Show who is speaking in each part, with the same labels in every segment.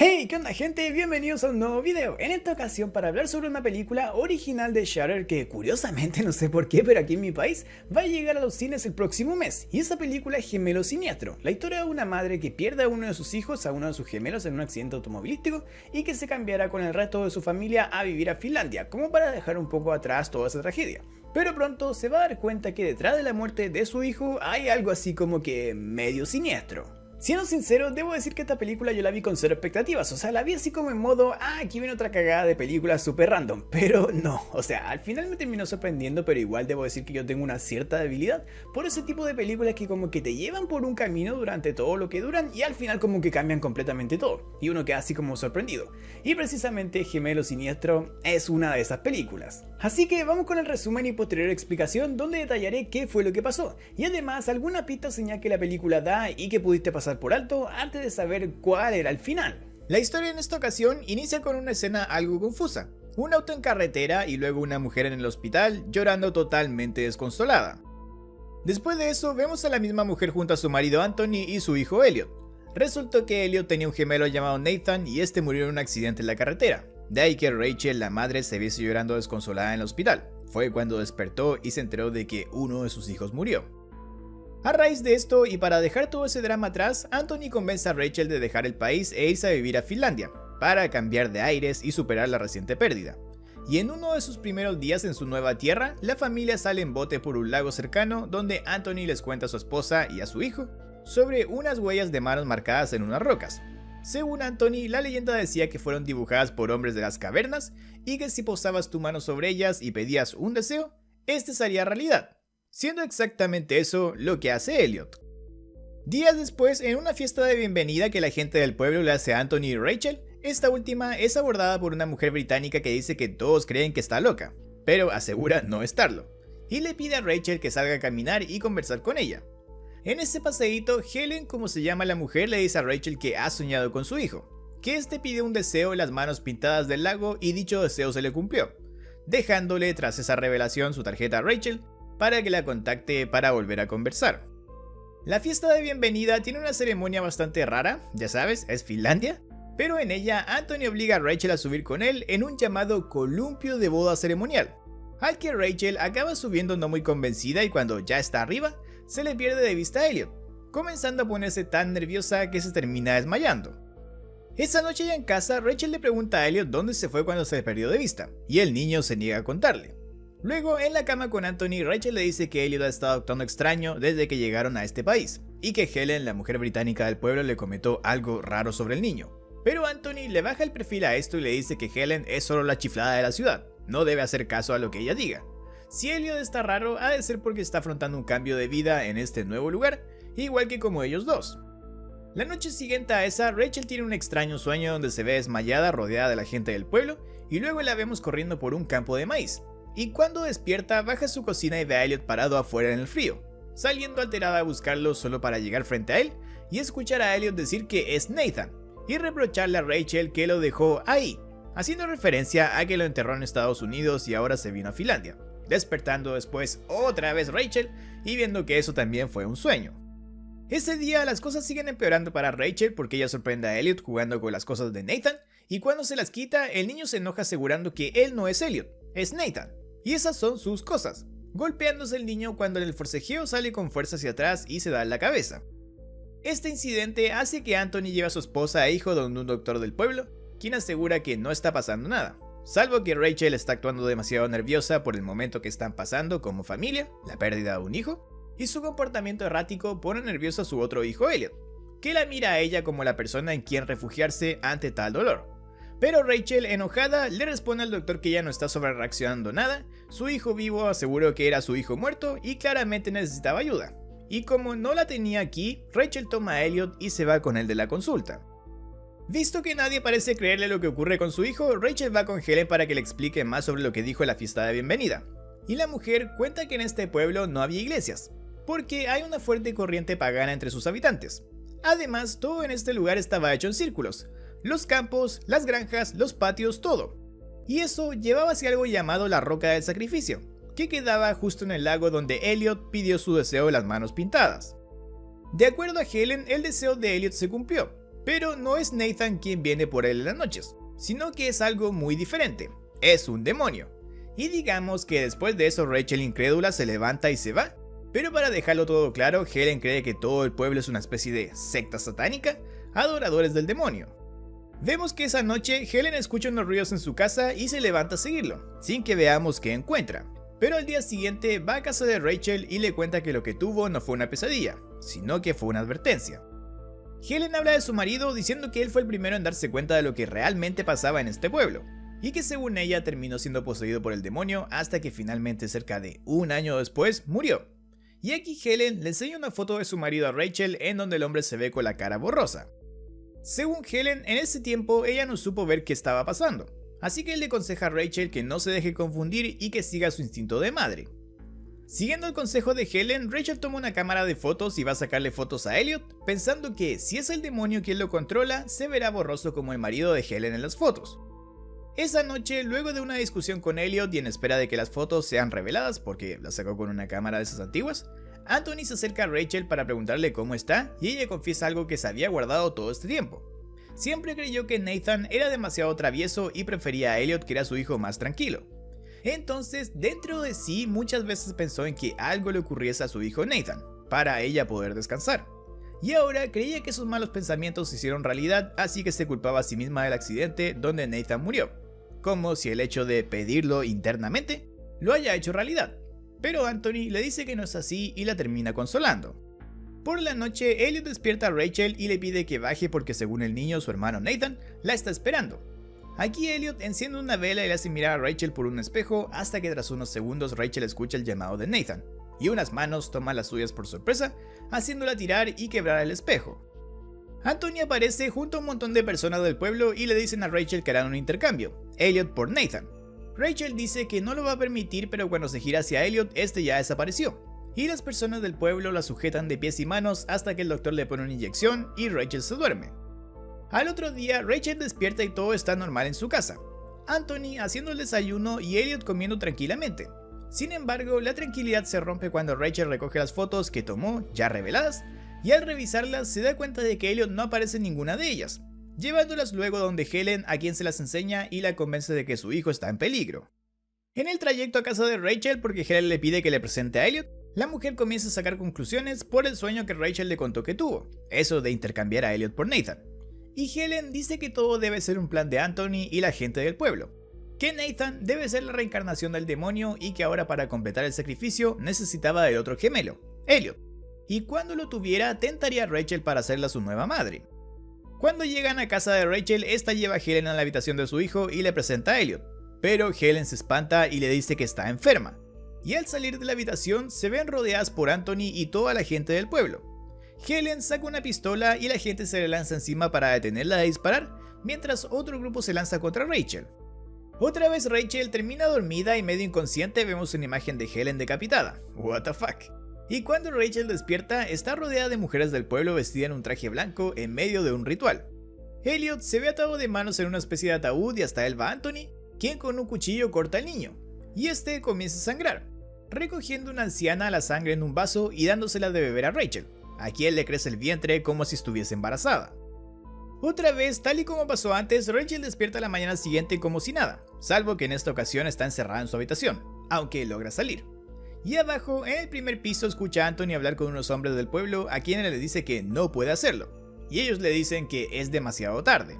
Speaker 1: Hey, ¿qué onda gente? Bienvenidos a un nuevo video. En esta ocasión para hablar sobre una película original de Shudder que curiosamente, no sé por qué, pero aquí en mi país va a llegar a los cines el próximo mes. Y esa película es Gemelo Siniestro, la historia de una madre que pierde a uno de sus hijos, a uno de sus gemelos en un accidente automovilístico y que se cambiará con el resto de su familia a vivir a Finlandia, como para dejar un poco atrás toda esa tragedia. Pero pronto se va a dar cuenta que detrás de la muerte de su hijo hay algo así como que medio siniestro. Siendo sincero, debo decir que esta película yo la vi con cero expectativas, o sea, la vi así como en modo, aquí viene otra cagada de película super random, pero no, o sea, al final me terminó sorprendiendo, pero igual debo decir que yo tengo una cierta debilidad por ese tipo de películas que como que te llevan por un camino durante todo lo que duran y al final como que cambian completamente todo, y uno queda así como sorprendido, y precisamente Gemelo Siniestro es una de esas películas. Así que vamos con el resumen y posterior explicación donde detallaré qué fue lo que pasó, y además alguna pista o señal que la película da y que pudiste pasar por alto antes de saber cuál era el final.
Speaker 2: La historia en esta ocasión inicia con una escena algo confusa. Un auto en carretera y luego una mujer en el hospital llorando totalmente desconsolada. Después de eso vemos a la misma mujer junto a su marido Anthony y su hijo Elliot. Resultó que Elliot tenía un gemelo llamado Nathan y este murió en un accidente en la carretera. De ahí que Rachel, la madre, se viese llorando desconsolada en el hospital. Fue cuando despertó y se enteró de que uno de sus hijos murió. A raíz de esto, y para dejar todo ese drama atrás, Anthony convence a Rachel de dejar el país e irse a vivir a Finlandia, para cambiar de aires y superar la reciente pérdida. Y en uno de sus primeros días en su nueva tierra, la familia sale en bote por un lago cercano donde Anthony les cuenta a su esposa y a su hijo sobre unas huellas de manos marcadas en unas rocas. Según Anthony, la leyenda decía que fueron dibujadas por hombres de las cavernas y que si posabas tu mano sobre ellas y pedías un deseo, este se haría realidad. Siendo exactamente eso lo que hace Elliot. Días después, en una fiesta de bienvenida que la gente del pueblo le hace a Anthony y Rachel, esta última es abordada por una mujer británica que dice que todos creen que está loca, pero asegura no estarlo, y le pide a Rachel que salga a caminar y conversar con ella. En ese paseíto, Helen, como se llama la mujer, le dice a Rachel que ha soñado con su hijo, que este pidió un deseo en las manos pintadas del lago y dicho deseo se le cumplió, dejándole tras esa revelación su tarjeta a Rachel, para que la contacte para volver a conversar. La fiesta de bienvenida tiene una ceremonia bastante rara, ya sabes, es Finlandia, pero en ella Anthony obliga a Rachel a subir con él en un llamado columpio de boda ceremonial, al que Rachel acaba subiendo no muy convencida y cuando ya está arriba, se le pierde de vista a Elliot, comenzando a ponerse tan nerviosa que se termina desmayando. Esa noche ya en casa, Rachel le pregunta a Elliot dónde se fue cuando se le perdió de vista, y el niño se niega a contarle. Luego, en la cama con Anthony, Rachel le dice que Elliot ha estado actuando extraño desde que llegaron a este país, y que Helen, la mujer británica del pueblo, le comentó algo raro sobre el niño. Pero Anthony le baja el perfil a esto y le dice que Helen es solo la chiflada de la ciudad, no debe hacer caso a lo que ella diga. Si Elliot está raro, ha de ser porque está afrontando un cambio de vida en este nuevo lugar, igual que como ellos dos. La noche siguiente a esa, Rachel tiene un extraño sueño donde se ve desmayada rodeada de la gente del pueblo, y luego la vemos corriendo por un campo de maíz. Y cuando despierta, baja a su cocina y ve a Elliot parado afuera en el frío, saliendo alterada a buscarlo solo para llegar frente a él y escuchar a Elliot decir que es Nathan, y reprocharle a Rachel que lo dejó ahí, haciendo referencia a que lo enterró en Estados Unidos y ahora se vino a Finlandia, despertando después otra vez Rachel y viendo que eso también fue un sueño. Ese día las cosas siguen empeorando para Rachel porque ella sorprende a Elliot jugando con las cosas de Nathan y cuando se las quita el niño se enoja asegurando que él no es Elliot, es Nathan. Y esas son sus cosas, golpeándose el niño cuando en el forcejeo sale con fuerza hacia atrás y se da en la cabeza. Este incidente hace que Anthony lleve a su esposa e hijo donde un doctor del pueblo, quien asegura que no está pasando nada, salvo que Rachel está actuando demasiado nerviosa por el momento que están pasando como familia, la pérdida de un hijo, y su comportamiento errático pone nervioso a su otro hijo Elliot, que la mira a ella como la persona en quien refugiarse ante tal dolor. Pero Rachel, enojada, le responde al doctor que ella no está sobrereaccionando nada, su hijo vivo aseguró que era su hijo muerto y claramente necesitaba ayuda. Y como no la tenía aquí, Rachel toma a Elliot y se va con él de la consulta. Visto que nadie parece creerle lo que ocurre con su hijo, Rachel va con Helen para que le explique más sobre lo que dijo en la fiesta de bienvenida. Y la mujer cuenta que en este pueblo no había iglesias, porque hay una fuerte corriente pagana entre sus habitantes. Además, todo en este lugar estaba hecho en círculos. Los campos, las granjas, los patios, todo. Y eso llevaba hacia algo llamado la Roca del Sacrificio, que quedaba justo en el lago donde Elliot pidió su deseo de las manos pintadas. De acuerdo a Helen, el deseo de Elliot se cumplió, Pero no es Nathan quien viene por él en las noches, sino que es algo muy diferente. Es un demonio. Y digamos que después de eso Rachel incrédula se levanta y se va. Pero para dejarlo todo claro, Helen cree que todo el pueblo es una especie de secta satánica, adoradores del demonio. Vemos que esa noche Helen escucha unos ruidos en su casa y se levanta a seguirlo, sin que veamos qué encuentra. Pero al día siguiente va a casa de Rachel y le cuenta que lo que tuvo no fue una pesadilla, sino que fue una advertencia. Helen habla de su marido diciendo que él fue el primero en darse cuenta de lo que realmente pasaba en este pueblo, y que según ella terminó siendo poseído por el demonio hasta que finalmente cerca de un año después murió. Y aquí Helen le enseña una foto de su marido a Rachel en donde el hombre se ve con la cara borrosa. Según Helen, en ese tiempo ella no supo ver qué estaba pasando, así que él le aconseja a Rachel que no se deje confundir y que siga su instinto de madre. Siguiendo el consejo de Helen, Rachel toma una cámara de fotos y va a sacarle fotos a Elliot, pensando que si es el demonio quien lo controla, se verá borroso como el marido de Helen en las fotos. Esa noche, luego de una discusión con Elliot y en espera de que las fotos sean reveladas porque las sacó con una cámara de esas antiguas, Anthony se acerca a Rachel para preguntarle cómo está y ella confiesa algo que se había guardado todo este tiempo. Siempre creyó que Nathan era demasiado travieso y prefería a Elliot, que era su hijo más tranquilo. Entonces, dentro de sí muchas veces pensó en que algo le ocurriese a su hijo Nathan, para ella poder descansar. Y ahora creía que esos malos pensamientos se hicieron realidad, así que se culpaba a sí misma del accidente donde Nathan murió, como si el hecho de pedirlo internamente lo haya hecho realidad. Pero Anthony le dice que no es así y la termina consolando. Por la noche, Elliot despierta a Rachel y le pide que baje porque según el niño, su hermano Nathan la está esperando. Aquí Elliot enciende una vela y le hace mirar a Rachel por un espejo hasta que tras unos segundos Rachel escucha el llamado de Nathan, y unas manos toman las suyas por sorpresa, haciéndola tirar y quebrar el espejo. Anthony aparece junto a un montón de personas del pueblo y le dicen a Rachel que harán un intercambio, Elliot por Nathan. Rachel dice que no lo va a permitir, pero cuando se gira hacia Elliot, este ya desapareció. Y las personas del pueblo la sujetan de pies y manos hasta que el doctor le pone una inyección y Rachel se duerme. Al otro día, Rachel despierta y todo está normal en su casa. Anthony haciendo el desayuno y Elliot comiendo tranquilamente. Sin embargo, la tranquilidad se rompe cuando Rachel recoge las fotos que tomó, ya reveladas, y al revisarlas se da cuenta de que Elliot no aparece en ninguna de ellas, llevándolas luego donde Helen, a quien se las enseña y la convence de que su hijo está en peligro. En el trayecto a casa de Rachel, porque Helen le pide que le presente a Elliot, la mujer comienza a sacar conclusiones por el sueño que Rachel le contó que tuvo, eso de intercambiar a Elliot por Nathan. Y Helen dice que todo debe ser un plan de Anthony y la gente del pueblo, que Nathan debe ser la reencarnación del demonio y que ahora para completar el sacrificio necesitaba del otro gemelo, Elliot, y cuando lo tuviera tentaría a Rachel para hacerla su nueva madre. Cuando llegan a casa de Rachel, esta lleva a Helen a la habitación de su hijo y le presenta a Elliot, pero Helen se espanta y le dice que está enferma, y al salir de la habitación se ven rodeadas por Anthony y toda la gente del pueblo. Helen saca una pistola y la gente se le lanza encima para detenerla de disparar, mientras otro grupo se lanza contra Rachel. Otra vez Rachel termina dormida y medio inconsciente, vemos una imagen de Helen decapitada. What the fuck. Y cuando Rachel despierta, está rodeada de mujeres del pueblo vestidas en un traje blanco en medio de un ritual. Elliot se ve atado de manos en una especie de ataúd y hasta él va Anthony, quien con un cuchillo corta al niño, y este comienza a sangrar, recogiendo una anciana la sangre en un vaso y dándosela de beber a Rachel. Aquí él le crece el vientre como si estuviese embarazada. Otra vez, tal y como pasó antes, Rachel despierta la mañana siguiente como si nada, salvo que en esta ocasión está encerrada en su habitación, aunque logra salir. Y abajo, en el primer piso, escucha a Anthony hablar con unos hombres del pueblo a quienes le dice que no puede hacerlo, y ellos le dicen que es demasiado tarde.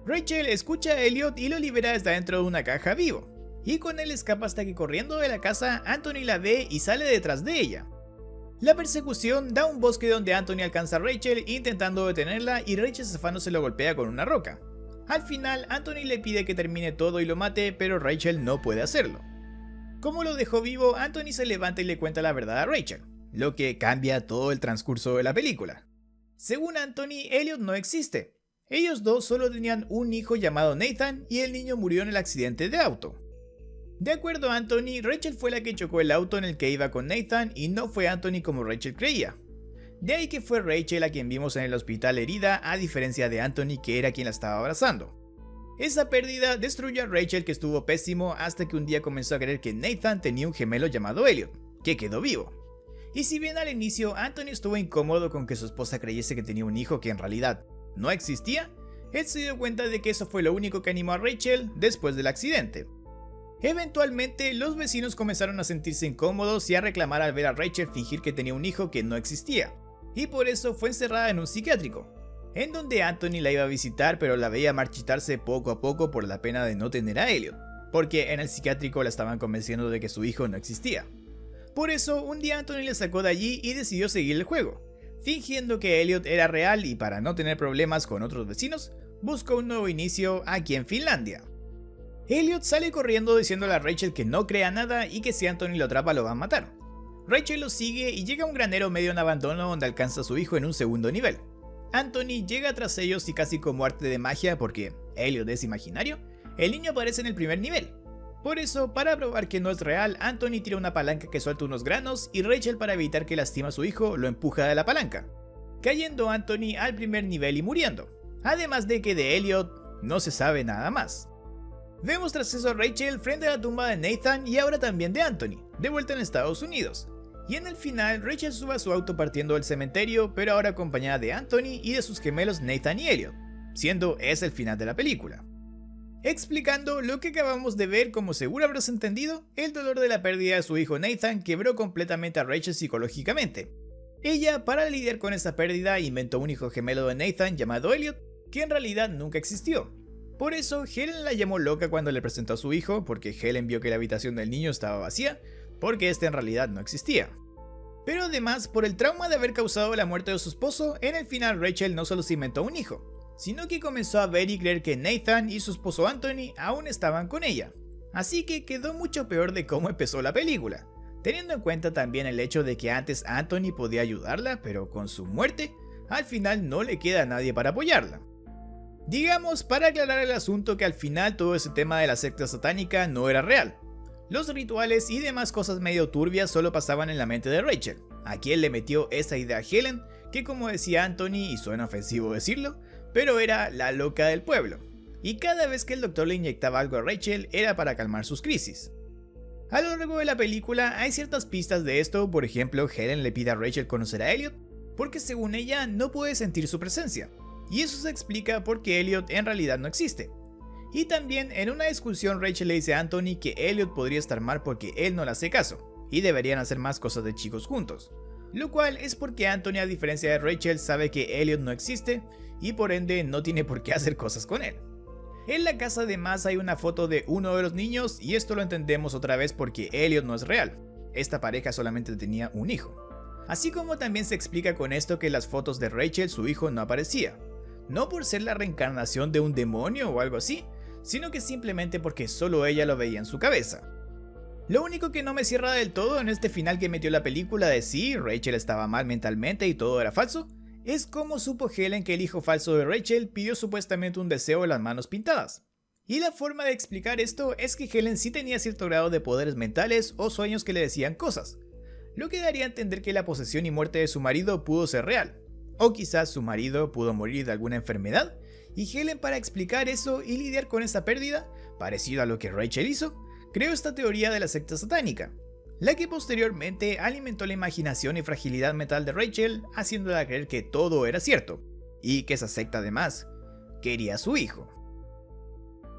Speaker 2: Rachel escucha a Elliot y lo libera desde dentro de una caja vivo, y con él escapa hasta que corriendo de la casa, Anthony la ve y sale detrás de ella. La persecución da un bosque donde Anthony alcanza a Rachel intentando detenerla y Rachel zafándose lo golpea con una roca. Al final, Anthony le pide que termine todo y lo mate, pero Rachel no puede hacerlo. Como lo dejó vivo, Anthony se levanta y le cuenta la verdad a Rachel, lo que cambia todo el transcurso de la película. Según Anthony, Elliot no existe. Ellos dos solo tenían un hijo llamado Nathan y el niño murió en el accidente de auto. De acuerdo a Anthony, Rachel fue la que chocó el auto en el que iba con Nathan y no fue Anthony como Rachel creía. De ahí que fue Rachel a quien vimos en el hospital herida, a diferencia de Anthony, que era quien la estaba abrazando. Esa pérdida destruyó a Rachel, que estuvo pésimo hasta que un día comenzó a creer que Nathan tenía un gemelo llamado Elliot, que quedó vivo. Y si bien al inicio Anthony estuvo incómodo con que su esposa creyese que tenía un hijo que en realidad no existía, él se dio cuenta de que eso fue lo único que animó a Rachel después del accidente. Eventualmente, los vecinos comenzaron a sentirse incómodos y a reclamar al ver a Rachel fingir que tenía un hijo que no existía, y por eso fue encerrada en un psiquiátrico, en donde Anthony la iba a visitar, pero la veía marchitarse poco a poco por la pena de no tener a Elliot, porque en el psiquiátrico la estaban convenciendo de que su hijo no existía. Por eso, un día Anthony le sacó de allí y decidió seguir el juego, fingiendo que Elliot era real, y para no tener problemas con otros vecinos, buscó un nuevo inicio aquí en Finlandia. Elliot sale corriendo diciéndole a Rachel que no crea nada y que si Anthony lo atrapa lo va a matar. Rachel lo sigue y llega a un granero medio en abandono donde alcanza a su hijo en un segundo nivel. Anthony llega tras ellos y casi como arte de magia, porque Elliot es imaginario, el niño aparece en el primer nivel. Por eso, para probar que no es real, Anthony tira una palanca que suelta unos granos y Rachel, para evitar que lastime a su hijo, lo empuja de la palanca, cayendo Anthony al primer nivel y muriendo. Además de que de Elliot no se sabe nada más. Vemos tras eso a Rachel frente a la tumba de Nathan y ahora también de Anthony, de vuelta en Estados Unidos. Y en el final, Rachel sube a su auto partiendo del cementerio, pero ahora acompañada de Anthony y de sus gemelos Nathan y Elliot, siendo ese el final de la película. Explicando lo que acabamos de ver, como seguro habrás entendido, el dolor de la pérdida de su hijo Nathan quebró completamente a Rachel psicológicamente. Ella, para lidiar con esa pérdida, inventó un hijo gemelo de Nathan llamado Elliot, que en realidad nunca existió. Por eso, Helen la llamó loca cuando le presentó a su hijo, porque Helen vio que la habitación del niño estaba vacía, porque este en realidad no existía. Pero además, por el trauma de haber causado la muerte de su esposo, en el final Rachel no solo se inventó un hijo, sino que comenzó a ver y creer que Nathan y su esposo Anthony aún estaban con ella. Así que quedó mucho peor de cómo empezó la película, teniendo en cuenta también el hecho de que antes Anthony podía ayudarla, pero con su muerte, al final no le queda a nadie para apoyarla. Digamos, para aclarar el asunto, que al final todo ese tema de la secta satánica no era real. Los rituales y demás cosas medio turbias solo pasaban en la mente de Rachel, a quien le metió esa idea a Helen, que como decía Anthony, y suena ofensivo decirlo, pero era la loca del pueblo. Y cada vez que el doctor le inyectaba algo a Rachel era para calmar sus crisis. A lo largo de la película hay ciertas pistas de esto, por ejemplo, Helen le pide a Rachel conocer a Elliot, porque según ella no puede sentir su presencia. Y eso se explica porque Elliot en realidad no existe. Y también en una discusión Rachel le dice a Anthony que Elliot podría estar mal porque él no le hace caso, y deberían hacer más cosas de chicos juntos. Lo cual es porque Anthony, a diferencia de Rachel, sabe que Elliot no existe, y por ende no tiene por qué hacer cosas con él. En la casa además hay una foto de uno de los niños, y esto lo entendemos otra vez porque Elliot no es real. Esta pareja solamente tenía un hijo. Así como también se explica con esto que en las fotos de Rachel su hijo no aparecía. No por ser la reencarnación de un demonio o algo así, sino que simplemente porque solo ella lo veía en su cabeza. Lo único que no me cierra del todo en este final que metió la película de sí, Rachel estaba mal mentalmente y todo era falso, es cómo supo Helen que el hijo falso de Rachel pidió supuestamente un deseo de las manos pintadas. Y la forma de explicar esto es que Helen sí tenía cierto grado de poderes mentales o sueños que le decían cosas, lo que daría a entender que la posesión y muerte de su marido pudo ser real. O quizás su marido pudo morir de alguna enfermedad, y Helen, para explicar eso y lidiar con esa pérdida, parecido a lo que Rachel hizo, creó esta teoría de la secta satánica, la que posteriormente alimentó la imaginación y fragilidad mental de Rachel, haciéndola creer que todo era cierto, y que esa secta además quería a su hijo.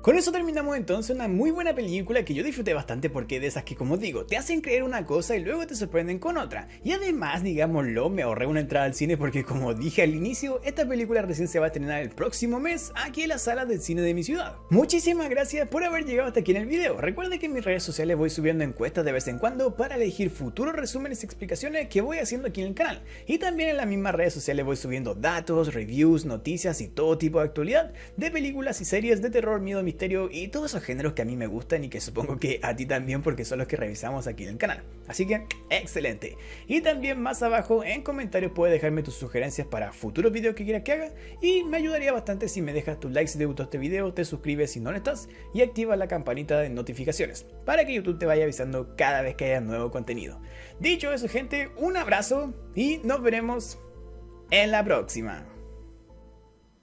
Speaker 1: Con eso terminamos entonces una muy buena película que yo disfruté bastante, porque de esas que, como digo, te hacen creer una cosa y luego te sorprenden con otra. Y además, digámoslo, me ahorré una entrada al cine porque, como dije al inicio, esta película recién se va a estrenar el próximo mes aquí en las salas del cine de mi ciudad. Muchísimas gracias por haber llegado hasta aquí en el video. Recuerda que en mis redes sociales voy subiendo encuestas de vez en cuando para elegir futuros resúmenes y explicaciones que voy haciendo aquí en el canal. Y también en las mismas redes sociales voy subiendo datos, reviews, noticias y todo tipo de actualidad de películas y series de terror, miedo, misterio y todos esos géneros que a mí me gustan y que supongo que a ti también, porque son los que revisamos aquí en el canal. Así que, excelente. Y también más abajo en comentarios puedes dejarme tus sugerencias para futuros videos que quieras que haga, y me ayudaría bastante si me dejas tus likes si te gustó este video, te suscribes si no lo estás y activas la campanita de notificaciones para que YouTube te vaya avisando cada vez que haya nuevo contenido. Dicho eso, gente, un abrazo y nos veremos en la próxima.